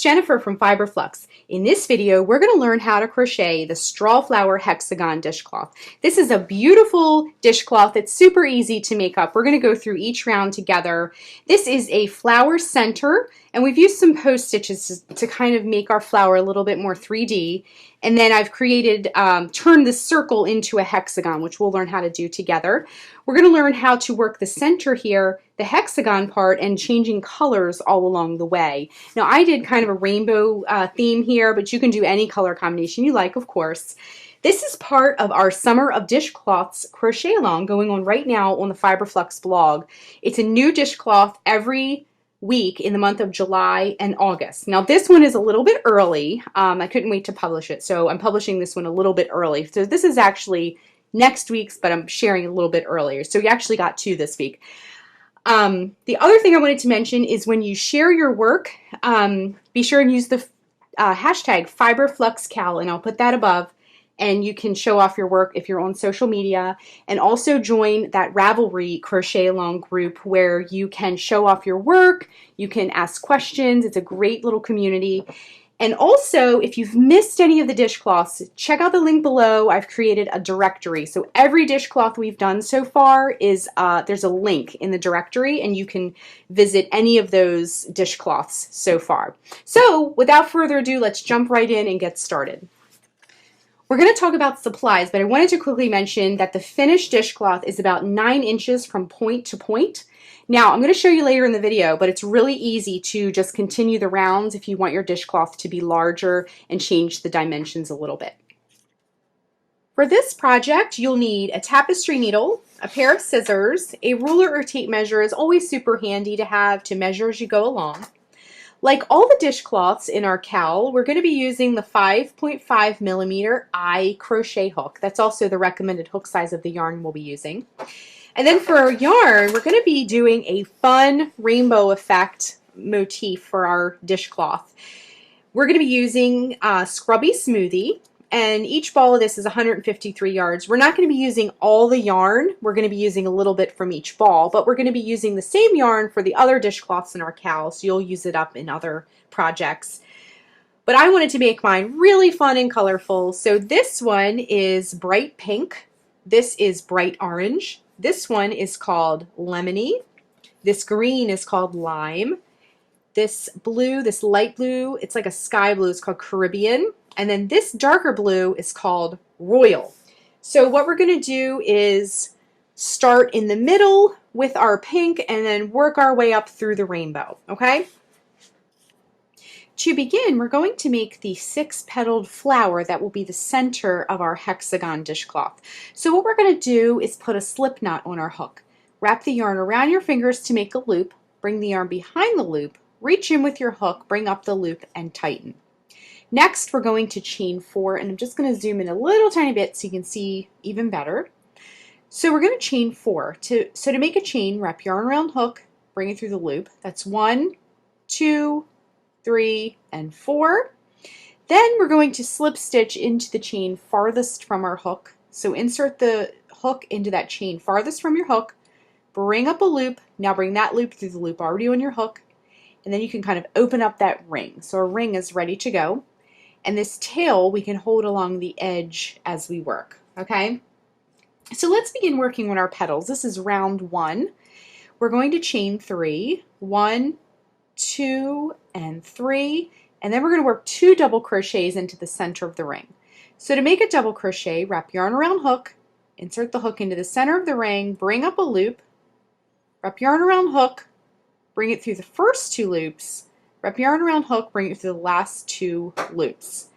Jennifer from Flux. In this video, we're going to learn how to crochet the Strawflower Hexagon dishcloth. This is a beautiful dishcloth. It's super easy to make up. We're going to go through each round together. This is a flower center, and we've used some post stitches to kind of make our flower a little bit more 3D. And then I've created, turned the circle into a hexagon, which we'll learn how to do together. We're going to learn how to work the center here, the hexagon part, and changing colors all along the way. Now I did kind of a rainbow theme here, but you can do any color combination you like, of course. This is part of our Summer of Dishcloths crochet along going on right now on the Flux blog. It's a new dishcloth every week in the month of July and August. Now this one is a little bit early. I couldn't wait to publish it, so I'm publishing this one a little bit early. So this is actually next week's, but I'm sharing a little bit earlier. So we actually got two this week. The other thing I wanted to mention is when you share your work, be sure and use the hashtag Flux CAL, and I'll put that above. And you can show off your work if you're on social media, and also join that Ravelry crochet along group where you can show off your work, you can ask questions. It's a great little community. And also, if you've missed any of the dishcloths, check out the link below. I've created a directory. So every dishcloth we've done so far is, there's a link in the directory, and you can visit any of those dishcloths so far. So without further ado, let's jump right in and get started. We're going to talk about supplies, but I wanted to quickly mention that the finished dishcloth is about 9 inches from point to point. Now, I'm going to show you later in the video, but it's really easy to just continue the rounds if you want your dishcloth to be larger and change the dimensions a little bit. For this project, you'll need a tapestry needle, a pair of scissors, a ruler or tape measure is always super handy to have to measure as you go along. Like all the dishcloths in our CAL, we're going to be using the 5.5 millimeter eye crochet hook. That's also the recommended hook size of the yarn we'll be using. And then for our yarn, we're going to be doing a fun rainbow effect motif for our dishcloth. We're going to be using Scrubby Smoothie, and each ball of this is 153 yards. We're not going to be using all the yarn. We're going to be using a little bit from each ball, but we're going to be using the same yarn for the other dishcloths in our CAL, so you'll use it up in other projects. But I wanted to make mine really fun and colorful, so this one is bright pink. This is bright orange. This one is called lemony. This green is called lime. This blue, this light blue, it's like a sky blue, it's called Caribbean. And then this darker blue is called Royal. So what we're going to do is start in the middle with our pink and then work our way up through the rainbow, okay? To begin, we're going to make the 6-petaled flower that will be the center of our hexagon dishcloth. So what we're going to do is put a slip knot on our hook. Wrap the yarn around your fingers to make a loop, bring the yarn behind the loop, reach in with your hook, bring up the loop, and tighten. Next, we're going to chain 4, and I'm just going to zoom in a little tiny bit so you can see even better. So we're going to chain 4. So to make a chain, wrap yarn around hook, bring it through the loop. That's 1, 2, 3, and 4. Then we're going to slip stitch into the chain farthest from our hook. So insert the hook into that chain farthest from your hook, bring up a loop. Now bring that loop through the loop already on your hook, and then you can kind of open up that ring. So our ring is ready to go. And this tail we can hold along the edge as we work, okay? So let's begin working on our petals. This is round 1. We're going to chain 3, 1, 2, and 3, and then we're going to work 2 double crochets into the center of the ring. So to make a double crochet, wrap yarn around hook, insert the hook into the center of the ring, bring up a loop, wrap yarn around hook, bring it through the first 2 loops, wrap yarn around hook, bring it through the last 2 loops.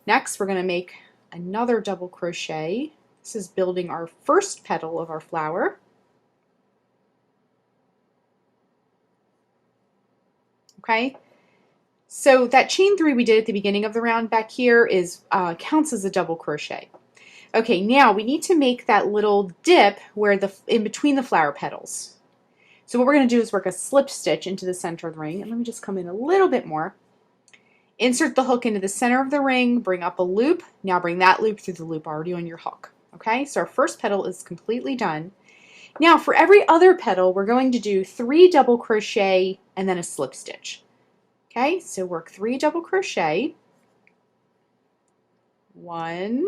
Next, we're going to make another double crochet. This is building our first petal of our flower. Okay, so that chain 3 we did at the beginning of the round back here is counts as a double crochet. Okay, now we need to make that little dip where in between the flower petals. So what we're going to do is work a slip stitch into the center of the ring, and let me just come in a little bit more. Insert the hook into the center of the ring, bring up a loop. Now bring that loop through the loop already on your hook. Okay, so our first petal is completely done. Now for every other petal, we're going to do 3 double crochet and then a slip stitch. Okay, so work 3 double crochet, 1,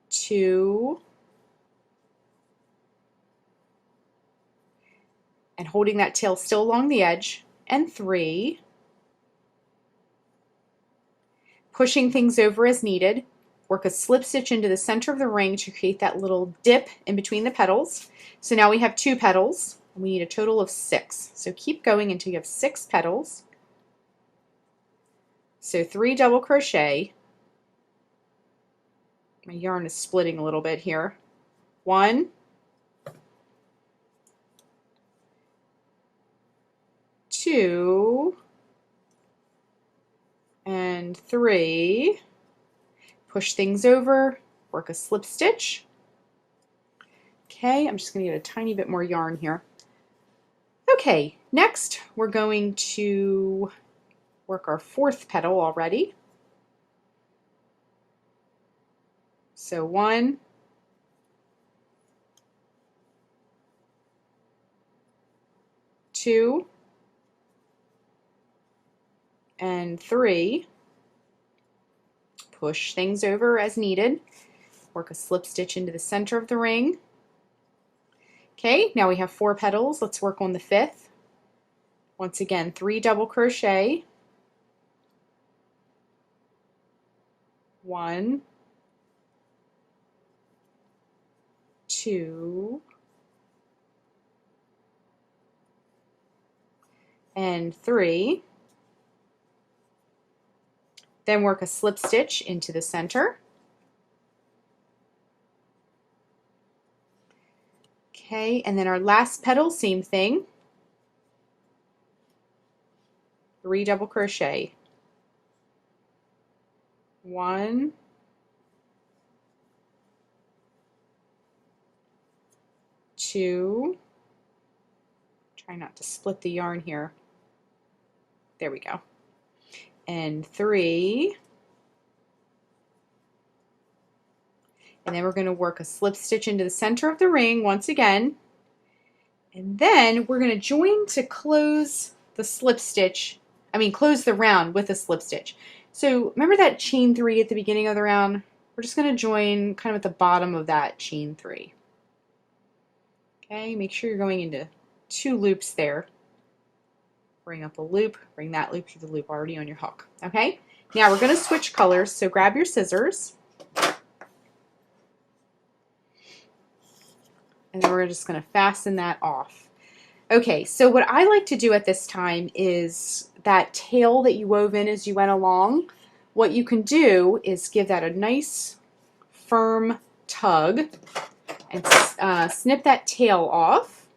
2, and holding that tail still along the edge, and 3, pushing things over as needed. Work a slip stitch into the center of the ring to create that little dip in between the petals. So now we have 2 petals, and we need a total of 6. So keep going until you have 6 petals. So 3 double crochet. My yarn is splitting a little bit here. 1, 2, and 3. Push things over, work a slip stitch. Okay, I'm just going to get a tiny bit more yarn here. Okay, next we're going to work our 4th petal already. So 1, 2, and 3. Push things over as needed. Work a slip stitch into the center of the ring. Okay, now we have 4 petals. Let's work on the 5th. Once again, 3 double crochet. 1, 2, and 3. Then work a slip stitch into the center. Okay, and then our last petal, same thing. 3 double crochet. 1, 2. Try not to split the yarn here. There we go. And 3. And then we're going to work a slip stitch into the center of the ring once again. And then we're going to join to close the slip stitch, close the round with a slip stitch. So remember that chain 3 at the beginning of the round? We're just going to join kind of at the bottom of that chain 3. Okay, make sure you're going into 2 loops there. Bring up a loop, bring that loop through the loop already on your hook. Okay, now we're going to switch colors, so grab your scissors. And then we're just going to fasten that off. Okay, so what I like to do at this time is that tail that you wove in as you went along, what you can do is give that a nice firm tug and snip that tail off.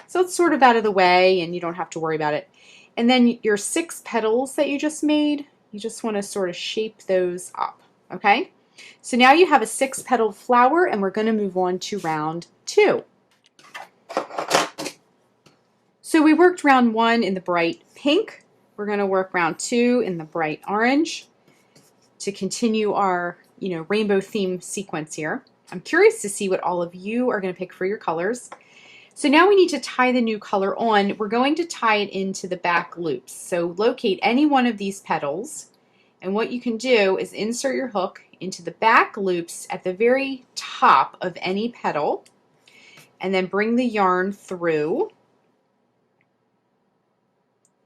So it's sort of out of the way and you don't have to worry about it. And then your 6 petals that you just made, you just want to sort of shape those up, okay? So now you have a 6-petaled flower and we're going to move on to round 2. So we worked round 1 in the bright pink. We're going to work round 2 in the bright orange to continue our, rainbow theme sequence here. I'm curious to see what all of you are going to pick for your colors. So now we need to tie the new color on. We're going to tie it into the back loops. So locate any one of these petals, and what you can do is insert your hook into the back loops at the very top of any petal, and then bring the yarn through.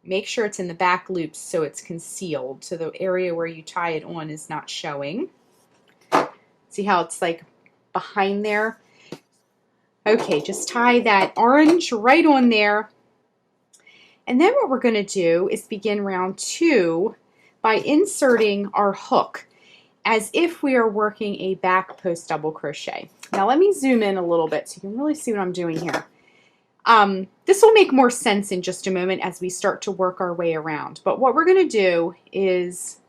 Make sure it's in the back loops so it's concealed, so the area where you tie it on is not showing. See how it's like behind there? Okay, just tie that orange right on there. And then what we're going to do is begin round 2 by inserting our hook as if we are working a back post double crochet. Now let me zoom in a little bit so you can really see what I'm doing here. This will make more sense in just a moment as we start to work our way around. But what we're going to do is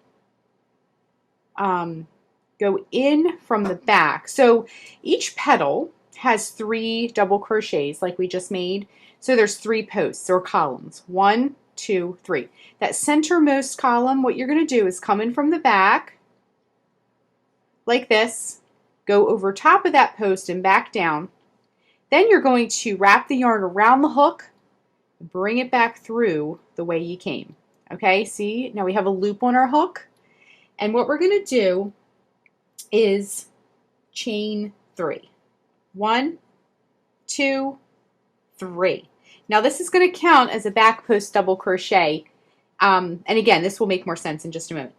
go in from the back. So each petal has 3 double crochets like we just made. So there's 3 posts or columns. 1, 2, 3. That centermost column, what you're going to do is come in from the back like this, go over top of that post and back down, Then you're going to wrap the yarn around the hook, bring it back through the way you came. Okay, see, now we have a loop on our hook. And what we're going to do is chain 3. 1, 2, 3. Now this is going to count as a back post double crochet. And again, this will make more sense in just a moment.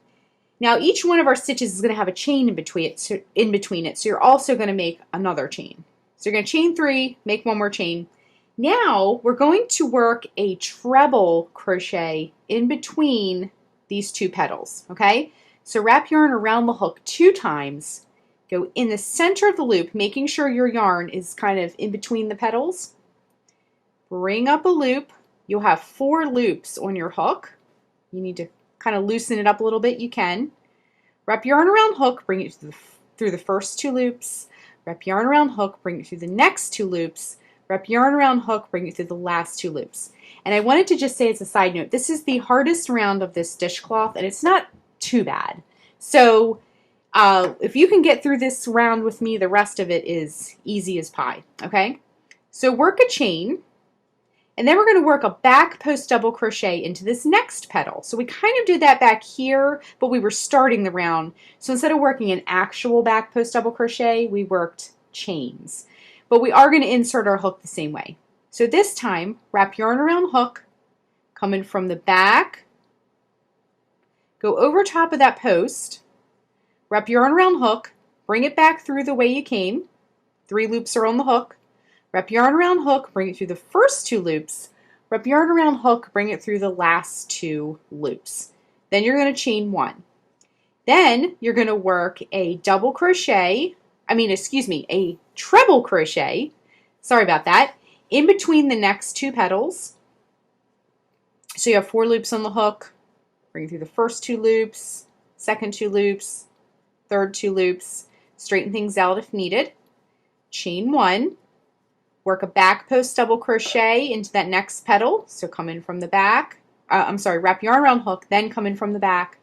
Now each one of our stitches is going to have a chain in between it. So you're also going to make another chain. So you're going to chain 3, make one more chain. Now we're going to work a treble crochet in between these 2 petals. Okay? So wrap yarn around the hook 2 times. Go in the center of the loop, making sure your yarn is kind of in between the petals. Bring up a loop. You'll have 4 loops on your hook. You need to kind of loosen it up a little bit. You can. Wrap yarn around hook, bring it through the first 2 loops. Wrap yarn around hook, bring it through the next 2 loops. Wrap yarn around hook, bring it through the last 2 loops. And I wanted to just say as a side note, this is the hardest round of this dishcloth, and it's not too bad. So if you can get through this round with me, the rest of it is easy as pie. Okay? So work a chain. And then we're going to work a back post double crochet into this next petal. So we kind of did that back here, but we were starting the round. So instead of working an actual back post double crochet, we worked chains. But we are going to insert our hook the same way. So this time, wrap yarn around hook, come in from the back, go over top of that post, wrap yarn around hook, bring it back through the way you came. 3 loops are on the hook. Wrap yarn around hook, bring it through the first 2 loops. Wrap yarn around hook, bring it through the last 2 loops. Then you're going to chain 1. Then you're going to work a double crochet, a treble crochet, sorry about that, in between the next 2 petals. So you have 4 loops on the hook, bring it through the first 2 loops, second 2 loops, third 2 loops, straighten things out if needed. Chain 1. Work a back post double crochet into that next petal. So come in from the back. Wrap yarn around hook, then come in from the back.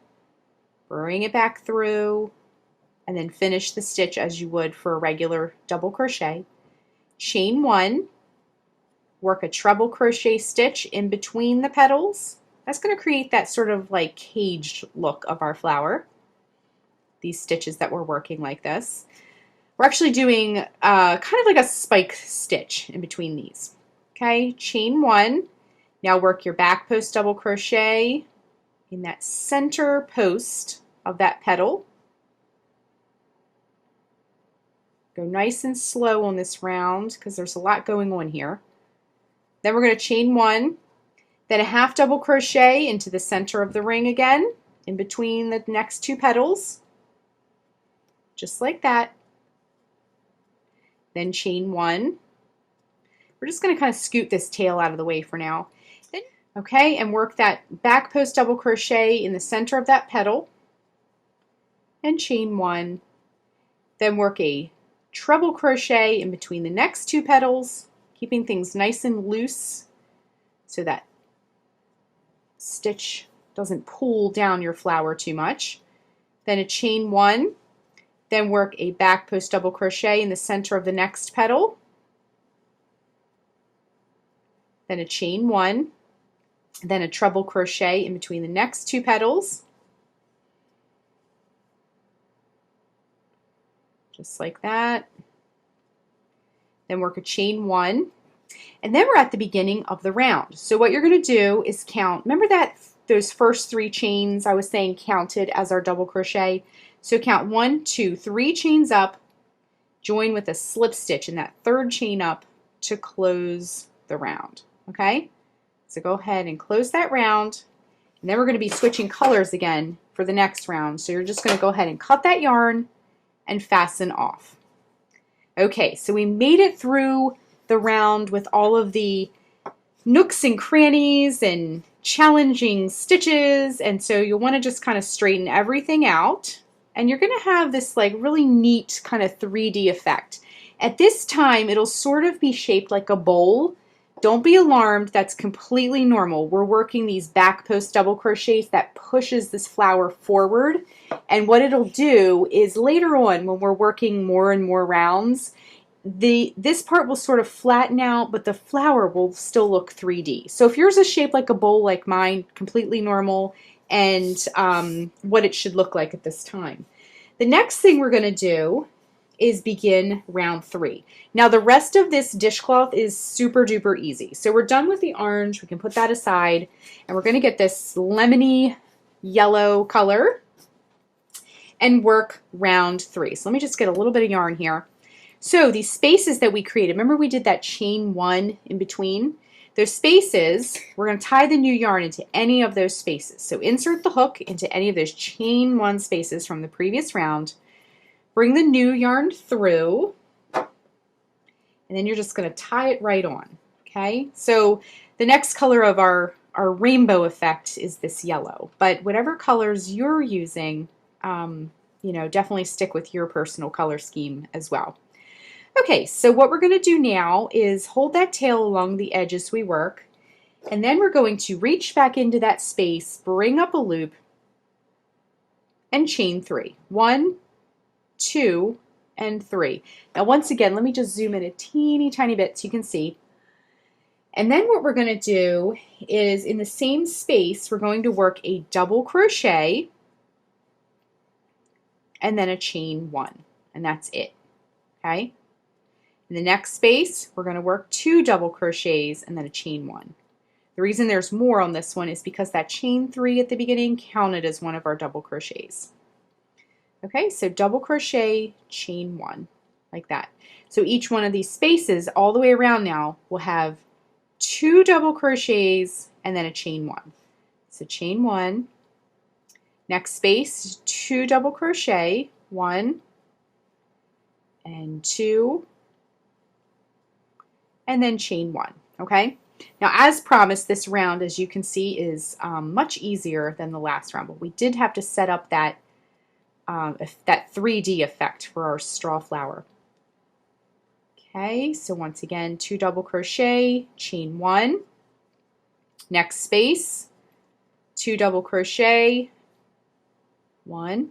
Bring it back through, and then finish the stitch as you would for a regular double crochet. Chain 1. Work a treble crochet stitch in between the petals. That's going to create that sort of like caged look of our flower. These stitches that we're working like this. We're actually doing kind of like a spike stitch in between these. Okay, chain 1. Now work your back post double crochet in that center post of that petal. Go nice and slow on this round because there's a lot going on here. Then we're going to chain 1, then a half double crochet into the center of the ring again, in between the next 2 petals, just like that. Then chain 1. We're just going to kind of scoot this tail out of the way for now. Okay, and work that back post double crochet in the center of that petal, and chain 1. Then work a treble crochet in between the next 2 petals, keeping things nice and loose so that stitch doesn't pull down your flower too much. Then a chain 1. Then work a back post double crochet in the center of the next petal. Then a chain 1. Then a treble crochet in between the next 2 petals. Just like that. Then work a chain 1. And then we're at the beginning of the round. So what you're going to do is count. Remember that those first 3 chains I was saying counted as our double crochet? So count 1, 2, 3 chains up, join with a slip stitch in that 3rd chain up to close the round. Okay? So go ahead and close that round. And then we're going to be switching colors again for the next round. So you're just going to go ahead and cut that yarn and fasten off. Okay, so we made it through the round with all of the nooks and crannies and challenging stitches. And so you'll want to just kind of straighten everything out. And you're going to have this like really neat kind of 3D effect. At this time, it'll sort of be shaped like a bowl. Don't be alarmed, that's completely normal. We're working these back post double crochets that pushes this flower forward. And what it'll do is later on when we're working more and more rounds, this part will sort of flatten out, but the flower will still look 3D. So if yours is shaped like a bowl like mine, completely normal, and what it should look like at this time. The next thing we're going to do is begin round 3. Now the rest of this dishcloth is super duper easy. So we're done with the orange. We can put that aside, and we're going to get this lemony yellow color and work round 3. So let me just get a little bit of yarn here. So these spaces that we created, remember we did that chain 1 in between? Those spaces, we're going to tie the new yarn into any of those spaces. So insert the hook into any of those chain 1 spaces from the previous round. Bring the new yarn through, and then you're just going to tie it right on. Okay, so the next color of our rainbow effect is this yellow, but whatever colors you're using, you know, definitely stick with your personal color scheme as well. Okay, so what we're going to do now is hold that tail along the edge as we work, and then we're going to reach back into that space, bring up a loop, and chain 3. 1, 2, and 3. Now once again, let me just zoom in a teeny tiny bit so you can see. And then what we're going to do is in the same space, we're going to work a double crochet and then a chain 1, and that's it. Okay? In the next space, we're going to work 2 double crochets and then a chain 1. The reason there's more on this one is because that chain 3 at the beginning counted as one of our double crochets. Okay, so double crochet, chain 1, like that. So each one of these spaces all the way around now will have 2 double crochets and then a chain 1. So chain 1, next space, 2 double crochet, 1 and 2, and then chain 1, okay? Now as promised, this round, as you can see, is much easier than the last round, but we did have to set up that 3D effect for our straw flower. Okay, so once again, 2 double crochet, chain 1, next space, 2 double crochet, 1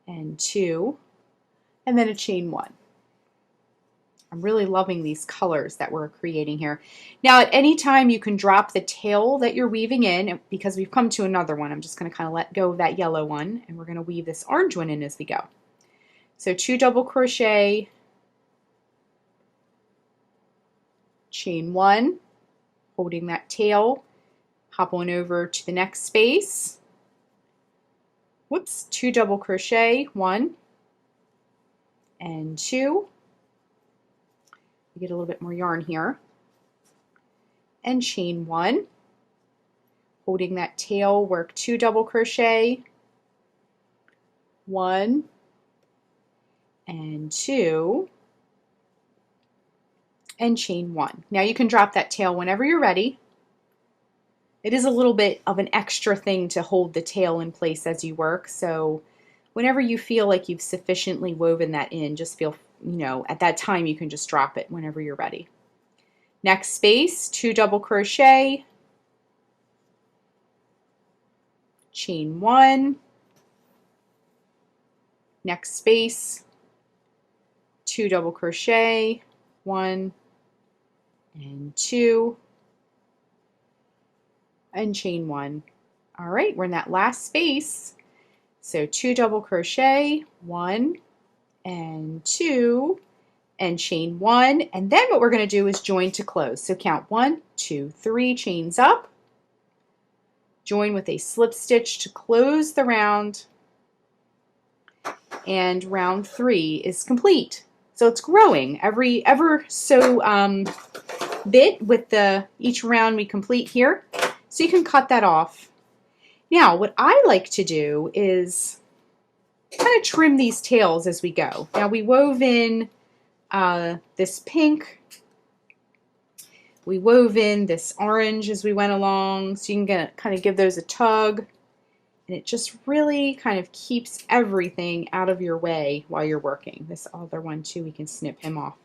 and 2, and then a chain 1. I'm really loving these colors that we're creating here. Now at any time you can drop the tail that you're weaving in, because we've come to another one. I'm just going to kind of let go of that yellow one, and we're going to weave this orange one in as we go. So 2 double crochet, chain 1, holding that tail, hop on over to the next space. Whoops, 2 double crochet, 1 and 2. Get a little bit more yarn here, and chain 1, holding that tail, work 2 double crochet, 1 and 2, and chain 1. Now you can drop that tail whenever you're ready. It is a little bit of an extra thing to hold the tail in place as you work, so whenever you feel like you've sufficiently woven that in, just feel, you know, at that time you can just drop it whenever you're ready. Next space, 2 double crochet, chain 1, next space, 2 double crochet, 1 and 2, and chain 1. All right, we're in that last space. So 2 double crochet, 1 and 2, and chain 1, and then what we're going to do is join to close. So count 1, 2, 3 chains up, join with a slip stitch to close the round, and round 3 is complete. So it's growing ever so bit with each round we complete here. So you can cut that off. Now what I like to do is kind of trim these tails as we go. Now we wove in this pink, we wove in this orange as we went along, so you can kind of give those a tug, and it just really kind of keeps everything out of your way while you're working. This other one too, we can snip him off.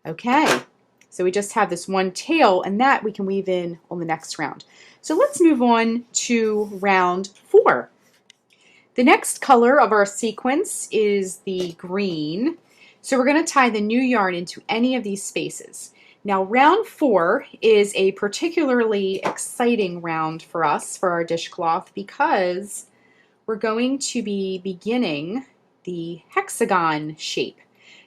Okay, so we just have this one tail, and that we can weave in on the next round. So let's move on to round 4. The next color of our sequence is the green. So we're going to tie the new yarn into any of these spaces. Now round 4 is a particularly exciting round for us for our dishcloth because we're going to be beginning the hexagon shape.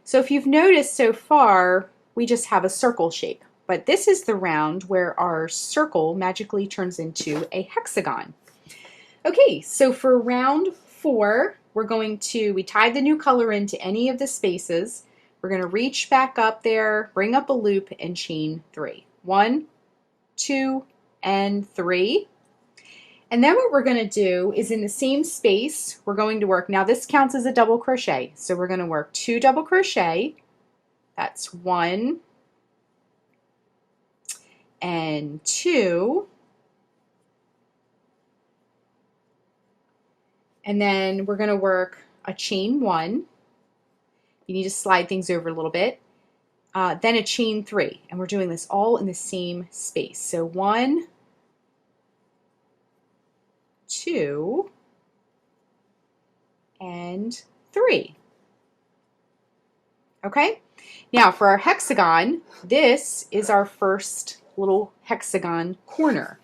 So if you've noticed so far, we just have a circle shape, but this is the round where our circle magically turns into a hexagon. Okay, so for round 4, we tied the new color into any of the spaces. We're going to reach back up there, bring up a loop, and chain 3. 1, 2, and 3. And then what we're going to do is in the same space, we're going to work, now this counts as a double crochet, so we're going to work 2 double crochet. That's 1 and 2. And then we're going to work a chain 1. You need to slide things over a little bit. Then a chain 3. And we're doing this all in the same space. So 1, 2, and 3. Okay? Now for our hexagon, this is our first little hexagon corner.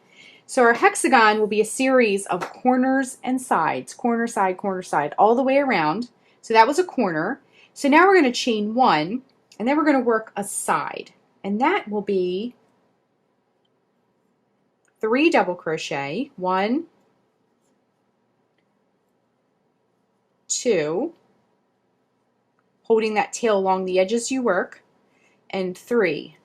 So our hexagon will be a series of corners and sides, corner, side, all the way around. So that was a corner. So now we're going to chain 1, and then we're going to work a side. And that will be 3 double crochet, 1, 2, holding that tail along the edges you work, and 3.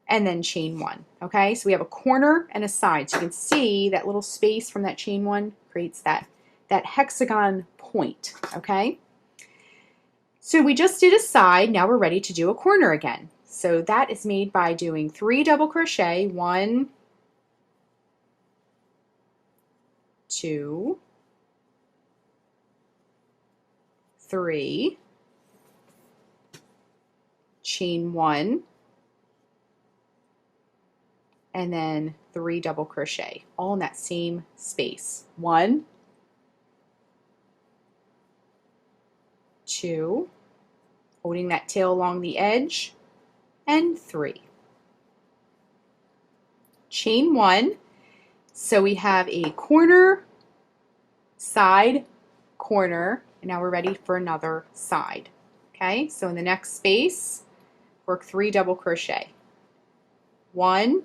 And then chain 1. Okay, so we have a corner and a side. So you can see that little space from that chain 1 creates that hexagon point. Okay, so we just did a side. Now we're ready to do a corner again. So that is made by doing 3 double crochet, 1, 2, 3, chain 1, and then 3 double crochet, all in that same space. 1, 2, holding that tail along the edge, and 3. Chain 1, so we have a corner, side, corner, and now we're ready for another side. Okay, so in the next space, work 3 double crochet. 1,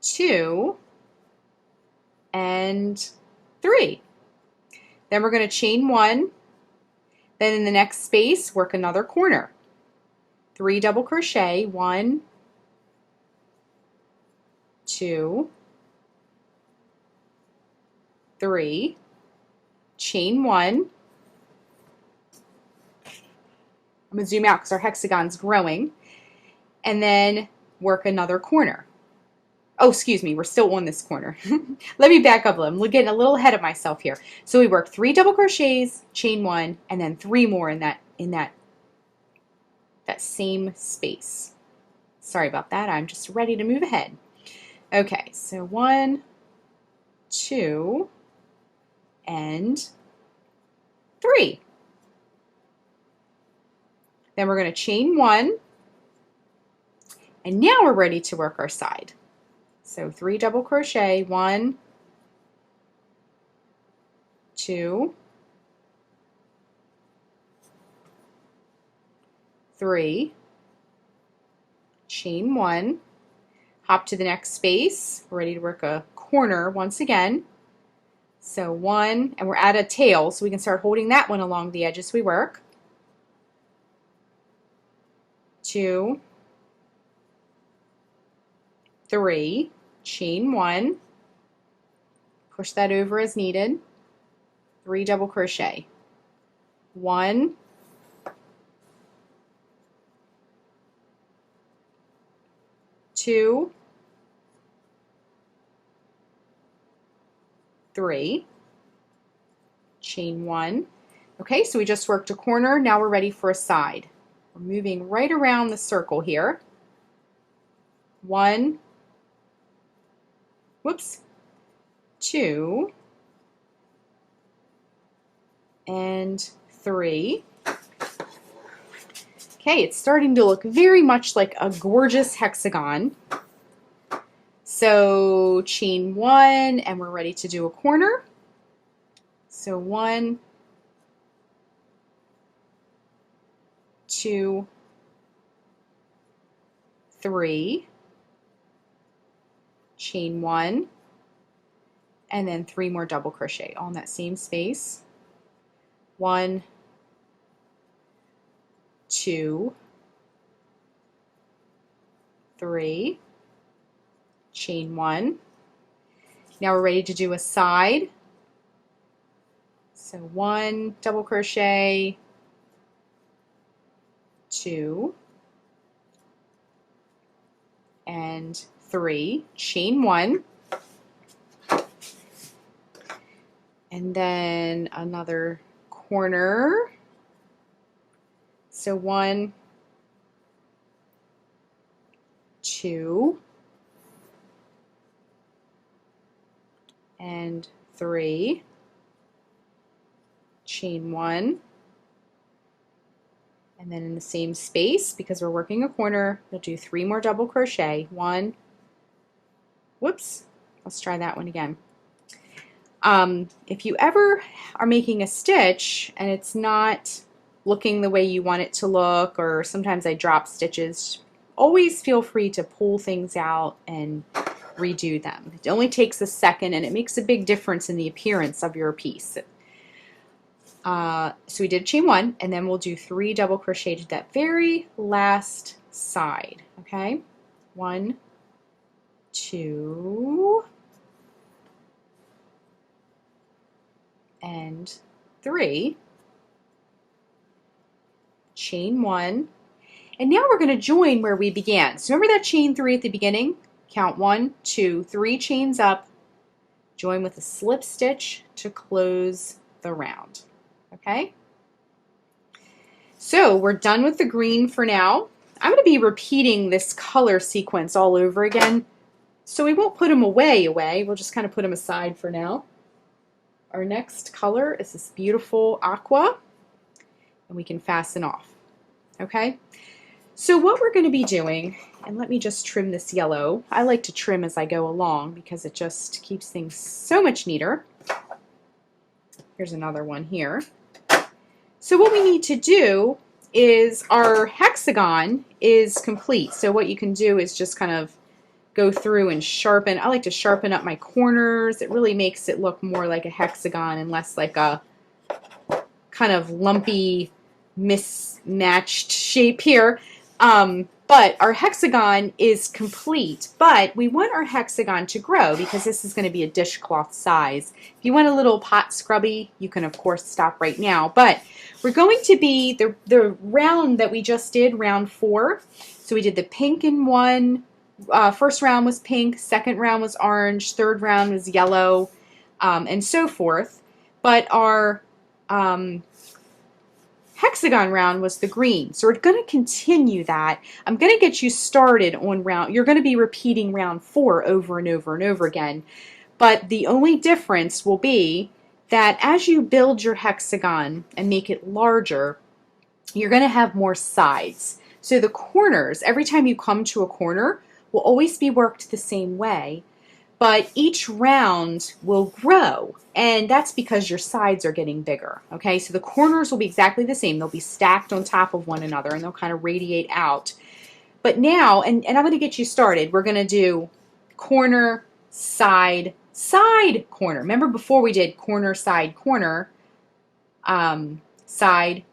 2, and 3. Then we're going to chain 1. Then in the next space, work another corner. 3 double crochet, 1, 2, 3, chain 1. I'm going to zoom out because our hexagon's growing. And then work another corner. Oh, excuse me, we're still on this corner. Let me back up a little. I'm getting a little ahead of myself here. So we work 3 double crochets, chain 1, and then 3 more in that same space. Sorry about that. I'm just ready to move ahead. Okay, so 1, 2, and 3. Then we're going to chain 1, and now we're ready to work our side. So 3 double crochet, 1, 2, 3, chain 1, hop to the next space. We're ready to work a corner once again. So 1, and we're at a tail, so we can start holding that one along the edge as we work. 2, 3, chain 1, push that over as needed, 3 double crochet, 1, 2, 3, chain 1. Okay, so we just worked a corner. Now we're ready for a side. We're moving right around the circle here. 1, 2, and 3. Okay, it's starting to look very much like a gorgeous hexagon. So chain 1, and we're ready to do a corner. So 1, 2, 3, chain 1, and then 3 more double crochet all in that same space. 1, 2, 3, chain 1. Now we're ready to do a side. So 1 double crochet, 2, and 3, chain 1, and then another corner. So 1, 2, and 3, chain 1, and then in the same space, because we're working a corner, we'll do 3 more double crochet. 1, whoops, let's try that one again. If you ever are making a stitch and it's not looking the way you want it to look, or sometimes I drop stitches, always feel free to pull things out and redo them. It only takes a second and it makes a big difference in the appearance of your piece. So we did chain 1, and then we'll do 3 double crochet to that very last side. Okay, 1, 2, and 3, chain 1, and now we're going to join where we began. So remember that chain 3 at the beginning? Count 1, 2, 3 chains up, join with a slip stitch to close the round. Okay? So we're done with the green for now. I'm going to be repeating this color sequence all over again, so we won't put them away. We'll just kind of put them aside for now. Our next color is this beautiful aqua, and we can fasten off. Okay? So what we're going to be doing, and let me just trim this yellow. I like to trim as I go along because it just keeps things so much neater. Here's another one here. So what we need to do is, our hexagon is complete. So what you can do is just kind of go through and sharpen. I like to sharpen up my corners. It really makes it look more like a hexagon and less like a kind of lumpy, mismatched shape here. But our hexagon is complete, but we want our hexagon to grow because this is going to be a dishcloth size. If you want a little pot scrubby, you can of course stop right now, but we're going to be the round that we just did, round 4. So we did the pink in one, first round was pink, second round was orange, third round was yellow, and so forth. But our hexagon round was the green. So we're going to continue that. I'm going to get you started on round, you're going to be repeating round 4 over and over and over again. But the only difference will be that as you build your hexagon and make it larger, you're going to have more sides. So the corners, every time you come to a corner, will always be worked the same way, but each round will grow, and that's because your sides are getting bigger. Okay, so the corners will be exactly the same. They'll be stacked on top of one another, and they'll kind of radiate out. But now, and I'm going to get you started, we're going to do corner, side, side, corner. Remember before we did corner, side, corner, side,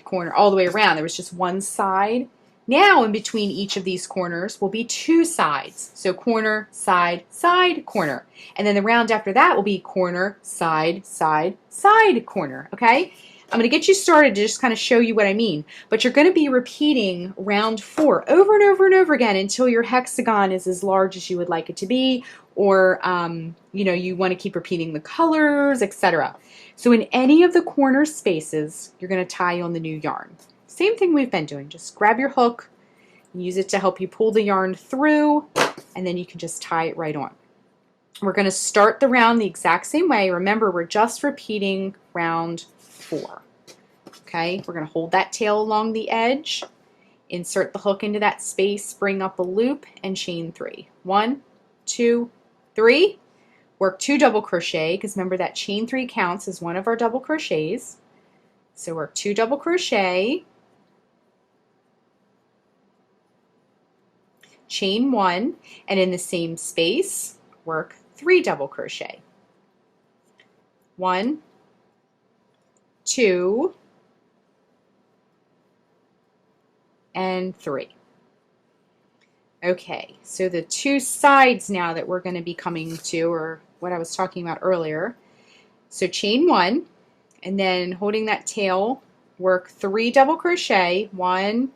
corner, all the way around. There was just one side. Now in between each of these corners will be 2 sides. So corner, side, side, corner. And then the round after that will be corner, side, side, side, corner. Okay? I'm going to get you started to just kind of show you what I mean. But you're going to be repeating round 4 over and over and over again until your hexagon is as large as you would like it to be, or you know, you want to keep repeating the colors, etc. So in any of the corner spaces, you're going to tie on the new yarn. Same thing we've been doing. Just grab your hook and use it to help you pull the yarn through, and then you can just tie it right on. We're going to start the round the exact same way. Remember, we're just repeating round 4. Okay, we're going to hold that tail along the edge, insert the hook into that space, bring up a loop, and chain 3. 1, 2, 3. Work 2 double crochet, because remember that chain 3 counts as one of our double crochets. So work 2 double crochet, chain 1, and in the same space, work 3 double crochet. 1, 2, and 3. Okay, so the 2 sides now that we're going to be coming to, or what I was talking about earlier. So chain 1, and then holding that tail, work 3 double crochet. 1,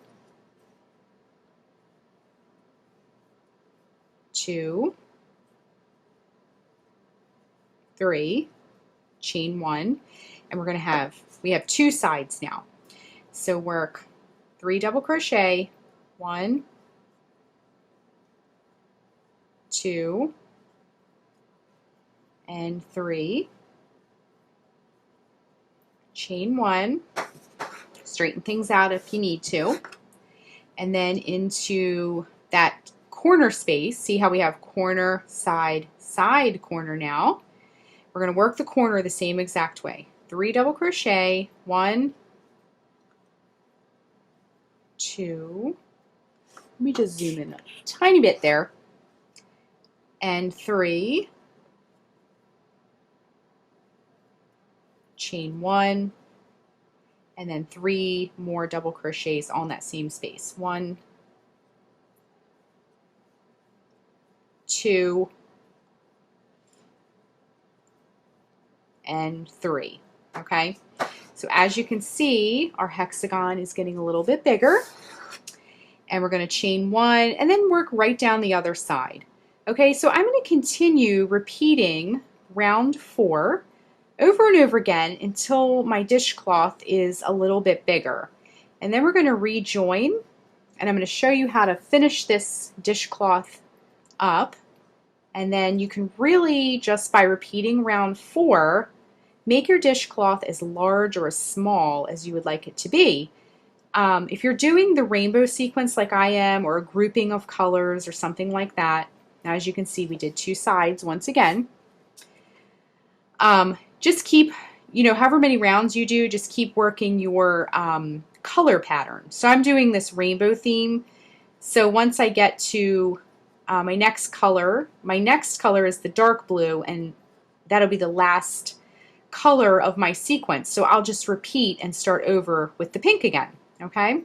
2, 3, chain 1, and we have 2 sides now. So work 3 double crochet, 1, 2, and 3, chain 1, straighten things out if you need to, and then into that corner space. See how we have corner, side, side, corner now? We're going to work the corner the same exact way. 3 double crochet, 1, 2, let me just zoom in a tiny bit there, and 3, chain 1, and then 3 more double crochets on that same space. 1, 2, and 3. Okay, so as you can see, our hexagon is getting a little bit bigger, and we're going to chain 1 and then work right down the other side. Okay, so I'm going to continue repeating round 4 over and over again until my dishcloth is a little bit bigger. And then we're going to rejoin, and I'm going to show you how to finish this dishcloth up. And then you can really, just by repeating round 4, make your dishcloth as large or as small as you would like it to be. If you're doing the rainbow sequence like I am, or a grouping of colors or something like that, now as you can see, we did 2 sides once again. Just keep, however many rounds you do, just keep working your color pattern. So I'm doing this rainbow theme. So once I get to my next color is the dark blue, and that'll be the last color of my sequence. So I'll just repeat and start over with the pink again. Okay?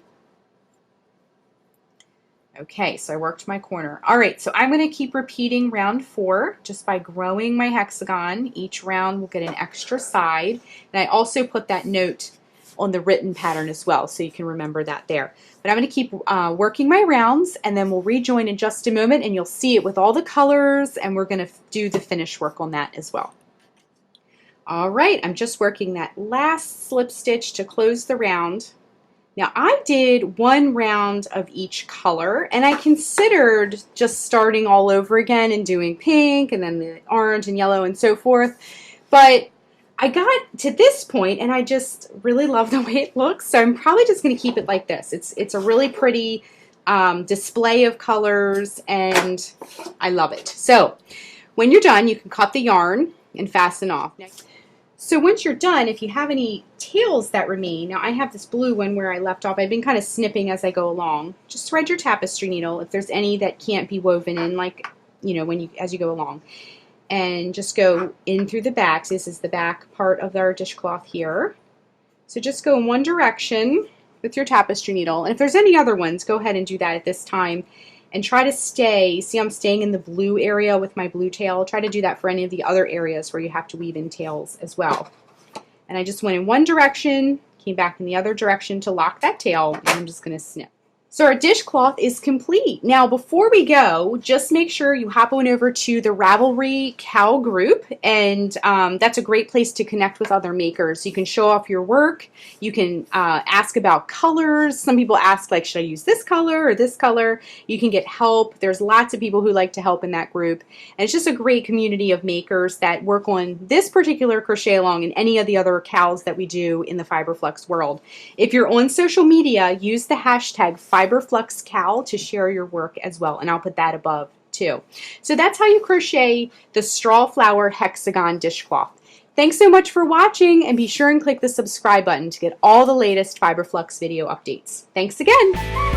Okay, so I worked my corner. All right, so I'm going to keep repeating round 4 just by growing my hexagon. Each round will get an extra side. And I also put that note on the written pattern as well, so you can remember that there. But I'm going to keep working my rounds, and then we'll rejoin in just a moment, and you'll see it with all the colors, and we're going to do the finish work on that as well. All right, I'm just working that last slip stitch to close the round. Now I did 1 round of each color, and I considered just starting all over again and doing pink and then the orange and yellow and so forth, but I got to this point and I just really love the way it looks, so I'm probably just going to keep it like this. It's a really pretty display of colors, and I love it. So when you're done, you can cut the yarn and fasten off. So once you're done, if you have any tails that remain, now I have this blue one where I left off. I've been kind of snipping as I go along. Just thread your tapestry needle if there's any that can't be woven in, like, as you go along. And just go in through the back. So this is the back part of our dishcloth here. So just go in one direction with your tapestry needle. And if there's any other ones, go ahead and do that at this time. And try to stay, see I'm staying in the blue area with my blue tail. Try to do that for any of the other areas where you have to weave in tails as well. And I just went in one direction, came back in the other direction to lock that tail, and I'm just going to snip. So our dishcloth is complete. Now before we go, just make sure you hop on over to the Ravelry CAL group, and that's a great place to connect with other makers. You can show off your work, you can ask about colors. Some people ask, like, should I use this color or this color? You can get help. There's lots of people who like to help in that group, and it's just a great community of makers that work on this particular crochet along and any of the other CALs that we do in the Flux world. If you're on social media, use the hashtag Flux CAL to share your work as well, and I'll put that above too. So that's how you crochet the Strawflower Hexagon dishcloth. Thanks so much for watching, and be sure and click the subscribe button to get all the latest Flux video updates. Thanks again!